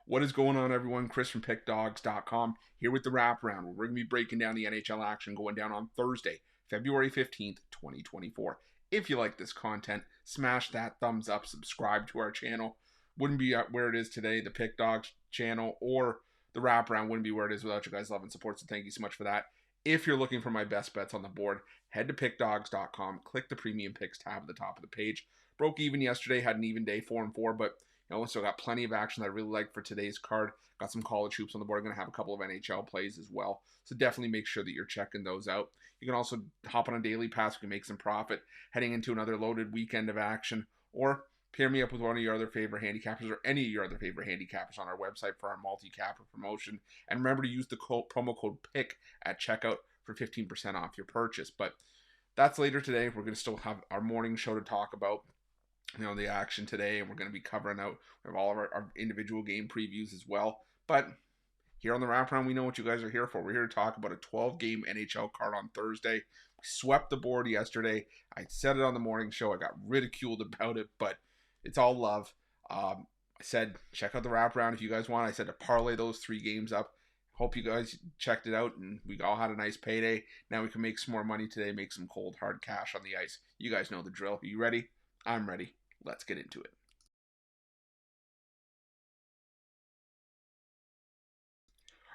What is going on, everyone? Chris from Pickdawgz.com here with the Wraparound, where we're going to be breaking down the NHL action going down on Thursday, February 15th, 2024. If you like this content, smash that thumbs up, subscribe to our channel. Wouldn't be where it is today, the Pickdawgz channel, or the Wraparound wouldn't be where it is without you guys' love and support, so thank you so much for that. If you're looking for my best bets on the board, head to Pickdawgz.com, click the Premium Picks tab at the top of the page. Broke even yesterday, had an even day, 4-4, but still got plenty of action that I really like for today's card. Got some college hoops on the board. I'm going to have a couple of NHL plays as well. So definitely make sure that you're checking those out. You can also hop on a daily pass. You can make some profit heading into another loaded weekend of action. Or pair me up with one of your other favorite handicappers or any of your other favorite handicappers on our website for our multi-capper promotion. And remember to use the promo code PICK at checkout for 15% off your purchase. But that's later today. We're going to still have our morning show to talk about the action today, and we're going to be covering out all of our individual game previews as well. But here on the Wraparound, we know what you guys are here for. We're here to talk about a 12-game NHL card on Thursday. We swept the board yesterday. I said it on the morning show. I got ridiculed about it, but it's all love. I said, check out the Wraparound if you guys want. I said to parlay those 3 games up. Hope you guys checked it out, and we all had a nice payday. Now we can make some more money today, make some cold, hard cash on the ice. You guys know the drill. Are you ready? I'm ready. Let's get into it.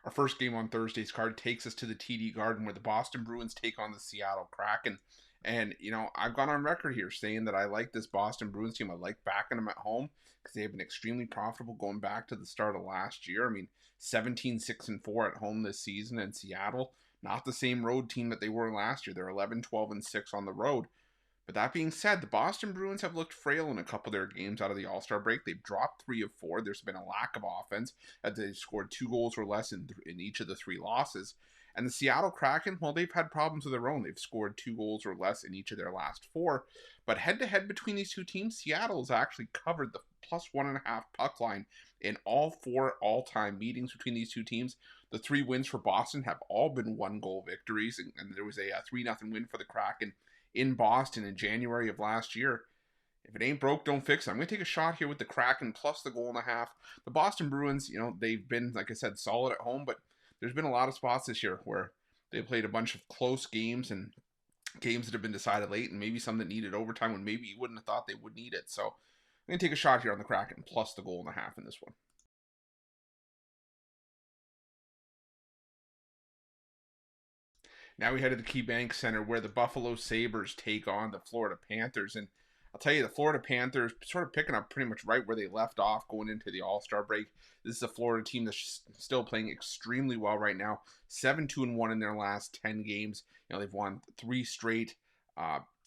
Our first game on Thursday's card takes us to the TD Garden, where the Boston Bruins take on the Seattle Kraken. And, I've gone on record here saying that I like this Boston Bruins team. I like backing them at home because they have been extremely profitable going back to the start of last year. 17-6-4 at home this season, and Seattle, not the same road team that they were last year. They're 11-12-6 on the road. But that being said, the Boston Bruins have looked frail in a couple of their games out of the All-Star break. They've dropped 3 of 4. There's been a lack of offense, as they've scored 2 goals or less in each of the 3 losses. And the Seattle Kraken, well, they've had problems of their own. They've scored 2 goals or less in each of their last 4. But head-to-head between these two teams, Seattle has actually covered the +1.5 puck line in all 4 all-time meetings between these two teams. The 3 wins for Boston have all been 1-goal victories, and there was a 3-0 win for the Kraken in Boston in January of last year. If it ain't broke, don't fix it. I'm going to take a shot here with the Kraken plus the 1.5. The Boston Bruins, they've been, like I said, solid at home, but there's been a lot of spots this year where they played a bunch of close games and games that have been decided late, and maybe some that needed overtime when maybe you wouldn't have thought they would need it. So I'm going to take a shot here on the Kraken plus the 1.5 in this one. Now we head to the KeyBank Center, where the Buffalo Sabres take on the Florida Panthers. And I'll tell you, the Florida Panthers sort of picking up pretty much right where they left off going into the All-Star break. This is a Florida team that's still playing extremely well right now. 7-2-1 in their last 10 games. They've won 3 straight,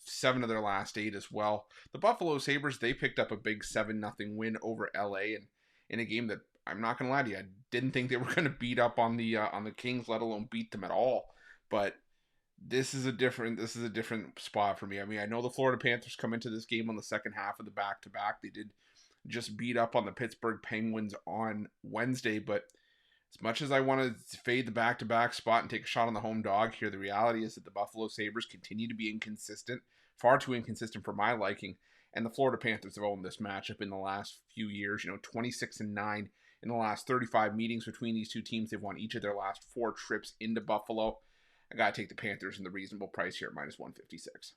7 of their last 8 as well. The Buffalo Sabres, they picked up a big 7-0 win over LA, and in a game that, I'm not going to lie to you, I didn't think they were going to beat up on the Kings, let alone beat them at all. But this is a different spot for me. I know the Florida Panthers come into this game on the second half of the back-to-back. They did just beat up on the Pittsburgh Penguins on Wednesday, but as much as I want to fade the back-to-back spot and take a shot on the home dog here, the reality is that the Buffalo Sabres continue to be inconsistent, far too inconsistent for my liking, and the Florida Panthers have owned this matchup in the last few years. 26-9 in the last 35 meetings between these two teams. They've won each of their last 4 trips into Buffalo. I got to take the Panthers in the reasonable price here at -156.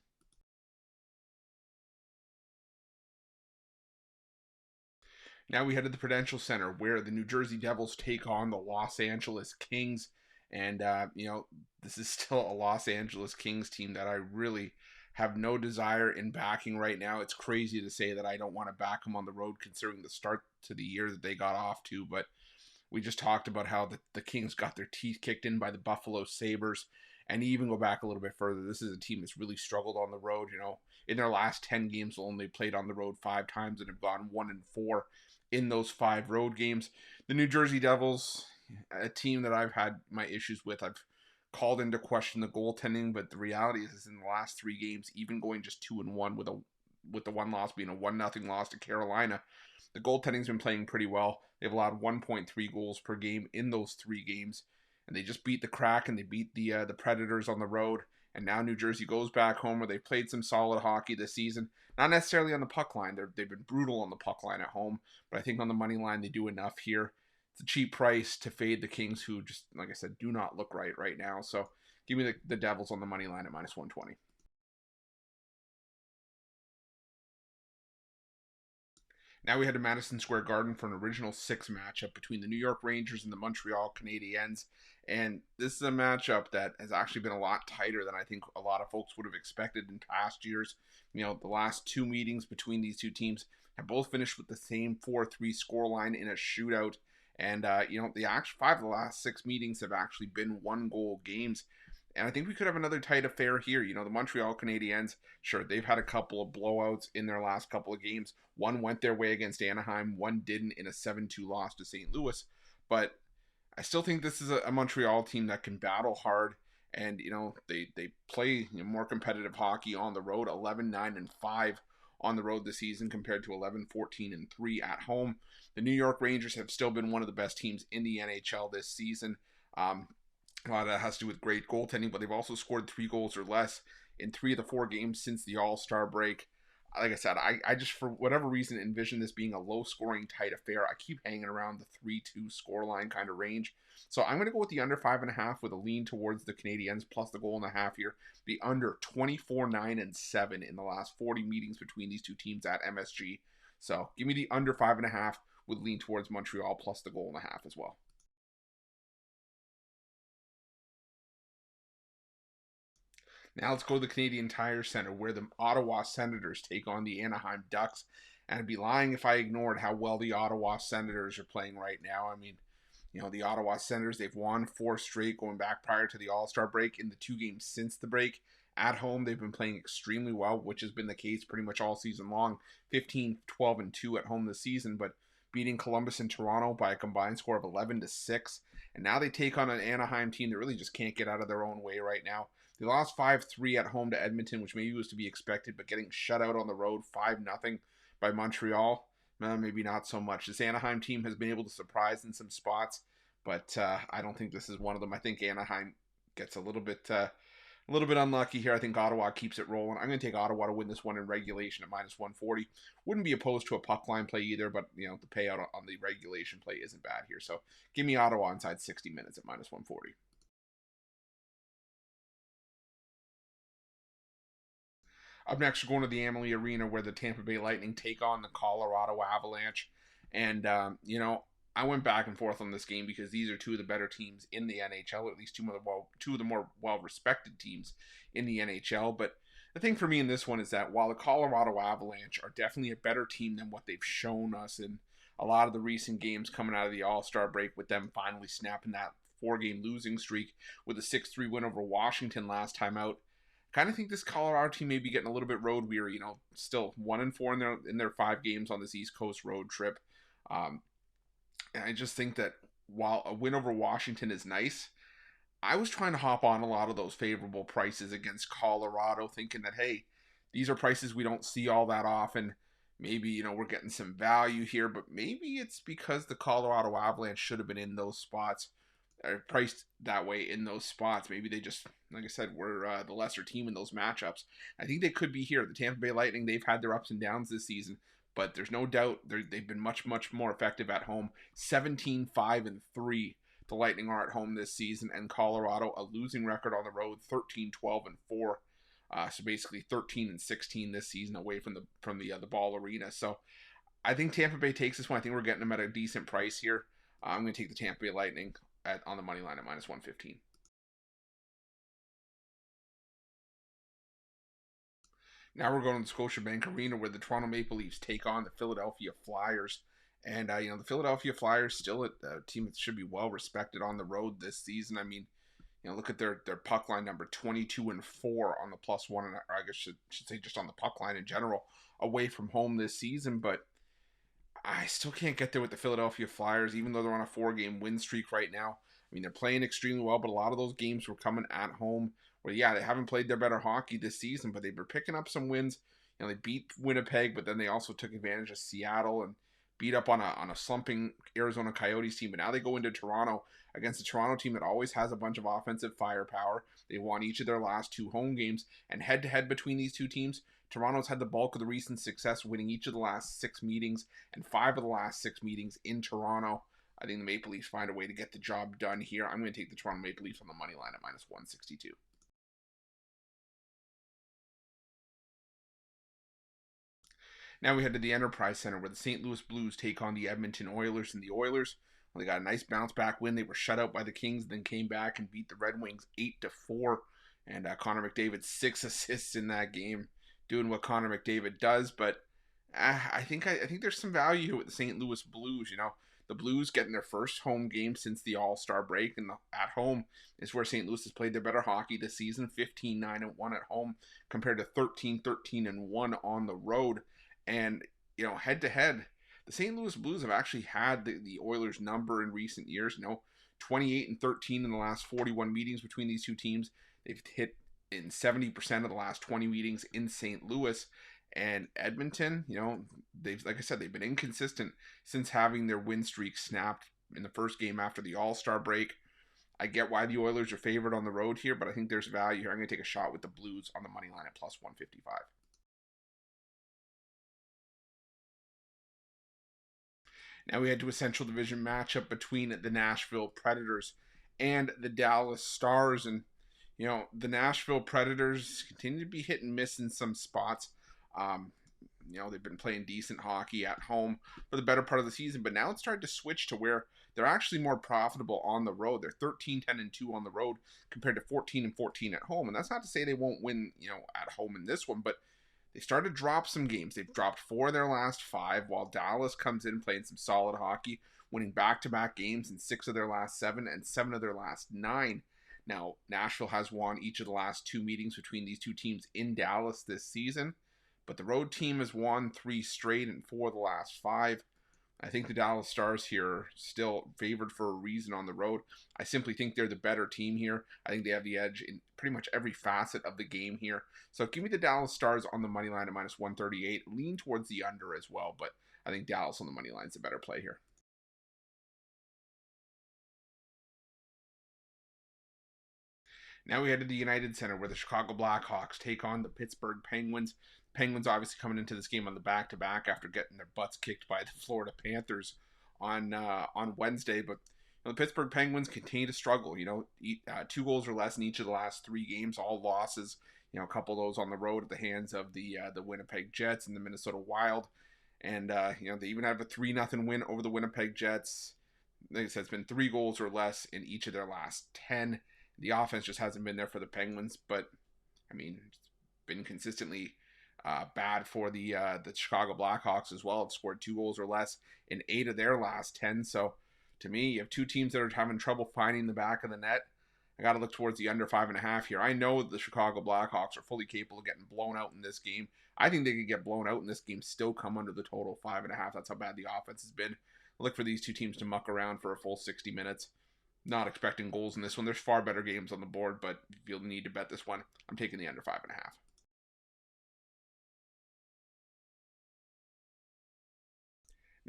Now we head to the Prudential Center, where the New Jersey Devils take on the Los Angeles Kings. And, this is still a Los Angeles Kings team that I really have no desire in backing right now. It's crazy to say that I don't want to back them on the road considering the start to the year that they got off to, but we just talked about how the Kings got their teeth kicked in by the Buffalo Sabres. And even go back a little bit further, this is a team that's really struggled on the road. In their last 10 games alone, they played on the road 5 times and have gone 1-4 in those 5 road games. The New Jersey Devils, a team that I've had my issues with. I've called into question the goaltending, but the reality is in the last 3 games, even going just 2-1 with the one loss being a 1-0 loss to Carolina, the goaltending's been playing pretty well. They've allowed 1.3 goals per game in those 3 games. And they just beat the Kraken, they beat the Predators on the road, and now New Jersey goes back home where they've played some solid hockey this season. Not necessarily on the puck line, they've been brutal on the puck line at home, but I think on the money line they do enough here. a cheap price to fade the Kings, who just, like I said, do not look right now. So give me the Devils on the money line at minus 120. Now we head to Madison Square Garden for an original 6 matchup between the New York Rangers and the Montreal Canadiens. And this is a matchup that has actually been a lot tighter than I think a lot of folks would have expected in past years. The last 2 meetings between these two teams have both finished with the same 4-3 scoreline in a shootout. And, the actual 5 of the last 6 meetings have actually been 1-goal games. And I think we could have another tight affair here. The Montreal Canadiens, sure, they've had a couple of blowouts in their last couple of games. One went their way against Anaheim, one didn't in a 7-2 loss to St. Louis. But I still think this is a Montreal team that can battle hard. And, they play more competitive hockey on the road, 11-9-5 on the road this season compared to 11-14-3 at home. The New York Rangers have still been one of the best teams in the NHL this season. A lot of that has to do with great goaltending, but they've also scored 3 goals or less in 3 of the 4 games since the All-Star break. Like I said, I just, for whatever reason, envision this being a low-scoring, tight affair. I keep hanging around the 3-2 scoreline kind of range. So I'm going to go with the under 5.5 with a lean towards the Canadiens plus the goal and a half here. The under 24-9-7 in the last 40 meetings between these two teams at MSG. So give me the under 5.5 with lean towards Montreal plus the goal and a half as well. Now let's go to the Canadian Tire Center, where the Ottawa Senators take on the Anaheim Ducks. And I'd be lying if I ignored how well the Ottawa Senators are playing right now. I mean, the Ottawa Senators, they've won 4 straight going back prior to the All-Star break. In the 2 games since the break, at home, they've been playing extremely well, which has been the case pretty much all season long. 15-12-2 at home this season, but beating Columbus and Toronto by a combined score of 11-6. And now they take on an Anaheim team that really just can't get out of their own way right now. They lost 5-3 at home to Edmonton, which maybe was to be expected, but getting shut out on the road 5-0 by Montreal, maybe not so much. This Anaheim team has been able to surprise in some spots, but I don't think this is one of them. I think Anaheim gets a little bit unlucky here. I think Ottawa keeps it rolling. I'm going to take Ottawa to win this one in regulation at minus 140. Wouldn't be opposed to a puck line play either, but the payout on the regulation play isn't bad here. So give me Ottawa inside 60 minutes at minus 140. Up next, we're going to the Amalie Arena, where the Tampa Bay Lightning take on the Colorado Avalanche. And, I went back and forth on this game because these are 2 of the better teams in the NHL, or at least 2 of the more well-respected teams in the NHL. But the thing for me in this one is that while the Colorado Avalanche are definitely a better team than what they've shown us in a lot of the recent games coming out of the All-Star break, with them finally snapping that 4-game losing streak with a 6-3 win over Washington last time out, kind of think this Colorado team may be getting a little bit road weary. Still 1-4 in their 5 games on this East Coast road trip. And I just think that while a win over Washington is nice, I was trying to hop on a lot of those favorable prices against Colorado, thinking that, hey, these are prices we don't see all that often. Maybe, we're getting some value here, but maybe it's because the Colorado Avalanche should have been in those spots, or priced that way in those spots. Maybe they just, like I said, were the lesser team in those matchups. I think they could be here. The Tampa Bay Lightning, they've had their ups and downs this season, but there's no doubt they've been much more effective at home. 17-5-3 the Lightning are at home this season, and Colorado, a losing record on the road, 13-12-4. So basically 13-16 this season away from the Ball Arena. So I think Tampa Bay takes this one. I think we're getting them at a decent price here. I'm going to take the Tampa Bay Lightning on the money line at minus 115. Now we're going to Scotiabank Arena, where the Toronto Maple Leafs take on the Philadelphia Flyers. And, the Philadelphia Flyers still a team that should be well respected on the road this season. I mean, look at their puck line number, 22-4 on the +1, or I guess should say just on the puck line in general, away from home this season. But I still can't get there with the Philadelphia Flyers, even though they're on a 4-game win streak right now. I mean, they're playing extremely well, but a lot of those games were coming at home. Where, yeah, they haven't played their better hockey this season, but they've been picking up some wins. They beat Winnipeg, but then they also took advantage of Seattle and beat up on a slumping Arizona Coyotes team. But now they go into Toronto against a Toronto team that always has a bunch of offensive firepower. They won each of their last 2 home games, and head-to-head between these two teams, Toronto's had the bulk of the recent success, winning each of the last 6 meetings and 5 of the last 6 meetings in Toronto. I think the Maple Leafs find a way to get the job done here. I'm going to take the Toronto Maple Leafs on the money line at minus 162. Now we head to the Enterprise Center where the St. Louis Blues take on the Edmonton Oilers, and the Oilers, well, they got a nice bounce back win. They were shut out by the Kings, then came back and beat the Red Wings 8-4. And Connor McDavid 6 assists in that game, doing what Connor McDavid does. But I think there's some value here with the St. Louis Blues. You know, the Blues getting their first home game since the All-Star break, and at home is where St. Louis has played their better hockey this season. 15-9-1 at home compared to 13-13-1 on the road. And, you know, head to head, the St. Louis Blues have actually had the Oilers' number in recent years. You know, 28-13 in the last 41 meetings between these two teams. They've hit in 70% of the last 20 meetings in St. Louis. And Edmonton, you know, like I said, they've been inconsistent since having their win streak snapped in the first game after the All-Star break. I get why the Oilers are favored on the road here, but I think there's value here. I'm going to take a shot with the Blues on the money line at plus 155. Now we head to a Central Division matchup between the Nashville Predators and the Dallas Stars. And, you know, the Nashville Predators continue to be hit and miss in some spots. You know, they've been playing decent hockey at home for the better part of the season, but now it's started to switch to where they're actually more profitable on the road. They're 13-10-2 on the road compared to 14-14 at home. And that's not to say they won't win, you know, at home in this one, but they started to drop some games. They've dropped 4 of their last 5, while Dallas comes in playing some solid hockey, winning back-to-back games in 6 of their last 7 and 7 of their last 9. Now, Nashville has won each of the last 2 meetings between these two teams in Dallas this season, but the road team has won 3 straight and 4 of the last 5. I think the Dallas Stars here are still favored for a reason on the road. I simply think they're the better team here. I think they have the edge in pretty much every facet of the game here. So give me the Dallas Stars on the money line at minus 138. Lean towards the under as well, but I think Dallas on the money line is a better play here. Now we head to the United Center where the Chicago Blackhawks take on the Pittsburgh Penguins. Penguins obviously coming into this game on the back-to-back after getting their butts kicked by the Florida Panthers on Wednesday. But you know, the Pittsburgh Penguins continue to struggle. You know, 2 goals or less in each of the last 3 games, all losses. You know, a couple of those on the road at the hands of the Winnipeg Jets and the Minnesota Wild. And, you know, they even have a 3-0 win over the Winnipeg Jets. Like I said, it's been 3 goals or less in each of their last 10. The offense just hasn't been there for the Penguins, but, I mean, it's been consistently bad for the Chicago Blackhawks as well. Have scored 2 goals or less in 8 of their last 10. So, to me, you have 2 teams that are having trouble finding the back of the net. I got to look towards the under 5.5 here. I know the Chicago Blackhawks are fully capable of getting blown out in this game. I think they could get blown out in this game, still come under the total 5.5. That's how bad the offense has been. Look for these 2 teams to muck around for a full 60 minutes. Not expecting goals in this one. There's far better games on the board, but if you'll need to bet this one, I'm taking the under 5.5.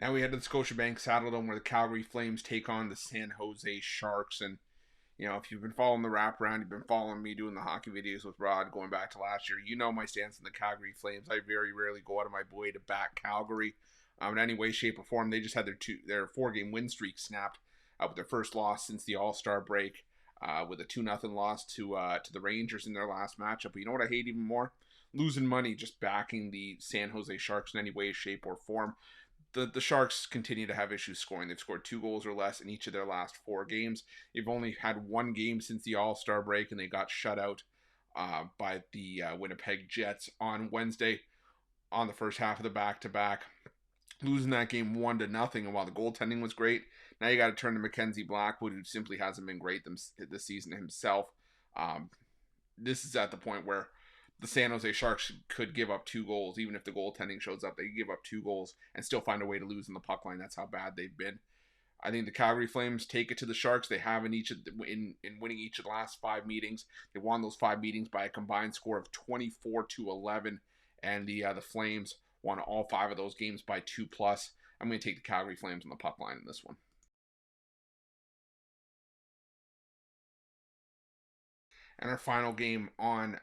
Now we head to the Scotiabank Saddledome where the Calgary Flames take on the San Jose Sharks. And, you know, if you've been following the Wraparound, you've been following me doing the hockey videos with Rod going back to last year, you know my stance on the Calgary Flames. I very rarely go out of my way to back Calgary in any way, shape, or form. They just had their 4-game win streak snapped with their first loss since the All-Star break with a 2-0 loss to the Rangers in their last matchup. But you know what I hate even more? Losing money just backing the San Jose Sharks in any way, shape, or form. The Sharks continue to have issues scoring. They've scored 2 goals or less in each of their last 4 games. They've only had 1 game since the All-Star break, and they got shut out by the Winnipeg Jets on Wednesday on the first half of the back-to-back. Losing that game 1-0, and while the goaltending was great, now you got to turn to Mackenzie Blackwood, who simply hasn't been great this season himself. This is at the point where the San Jose Sharks could give up 2 goals. Even if the goaltending shows up, they can give up 2 goals and still find a way to lose in the puck line. That's how bad they've been. I think the Calgary Flames take it to the Sharks. They have in winning each of the last 5 meetings. They won those 5 meetings by a combined score of 24-11, and the Flames won all 5 of those games by 2+. I'm going to take the Calgary Flames on the puck line in this one. And our final game on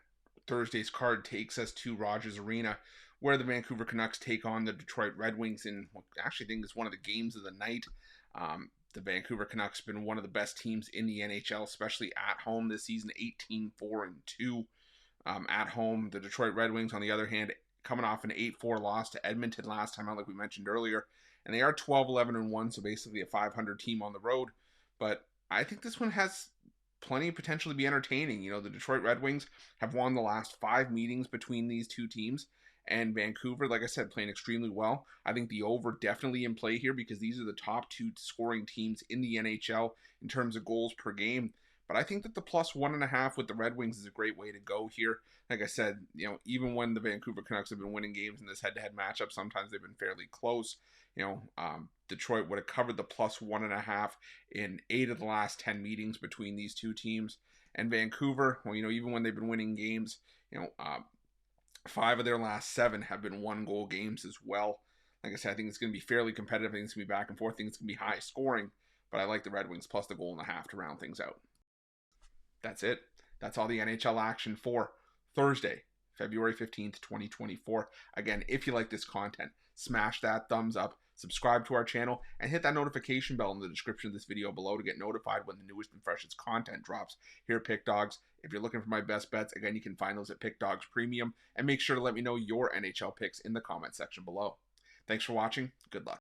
Thursday's card takes us to Rogers Arena, where the Vancouver Canucks take on the Detroit Red Wings in what I actually think is one of the games of the night. The Vancouver Canucks have been one of the best teams in the NHL, especially at home this season, 18-4-2 at home. The Detroit Red Wings, on the other hand, coming off an 8-4 loss to Edmonton last time out, like we mentioned earlier, and they are 12-11-1, so basically a 500 team on the road. But I think this one has plenty of potential to be entertaining. You know, the Detroit Red Wings have won the last 5 meetings between these two teams, and Vancouver, like I said, playing extremely well. I think the over definitely in play here because these are the top 2 scoring teams in the NHL in terms of goals per game. But I think that the plus 1.5 with the Red Wings is a great way to go here. Like I said, you know, even when the Vancouver Canucks have been winning games in this head-to-head matchup, sometimes they've been fairly close. You know, Detroit would have covered the plus 1.5 in 8 of the last 10 meetings between these two teams. And Vancouver, well, you know, even when they've been winning games, you know, 5 of their last 7 have been 1-goal games as well. Like I said, I think it's going to be fairly competitive. I think it's going to be back and forth. I think it's going to be high scoring. But I like the Red Wings plus the 1.5 to round things out. That's it. That's all the NHL action for Thursday, February 15th, 2024. Again, if you like this content, smash that thumbs up, subscribe to our channel, and hit that notification bell in the description of this video below to get notified when the newest and freshest content drops here at Pick Dawgz. If you're looking for my best bets, again, you can find those at Pick Dawgz Premium, and make sure to let me know your NHL picks in the comment section below. Thanks for watching. Good luck.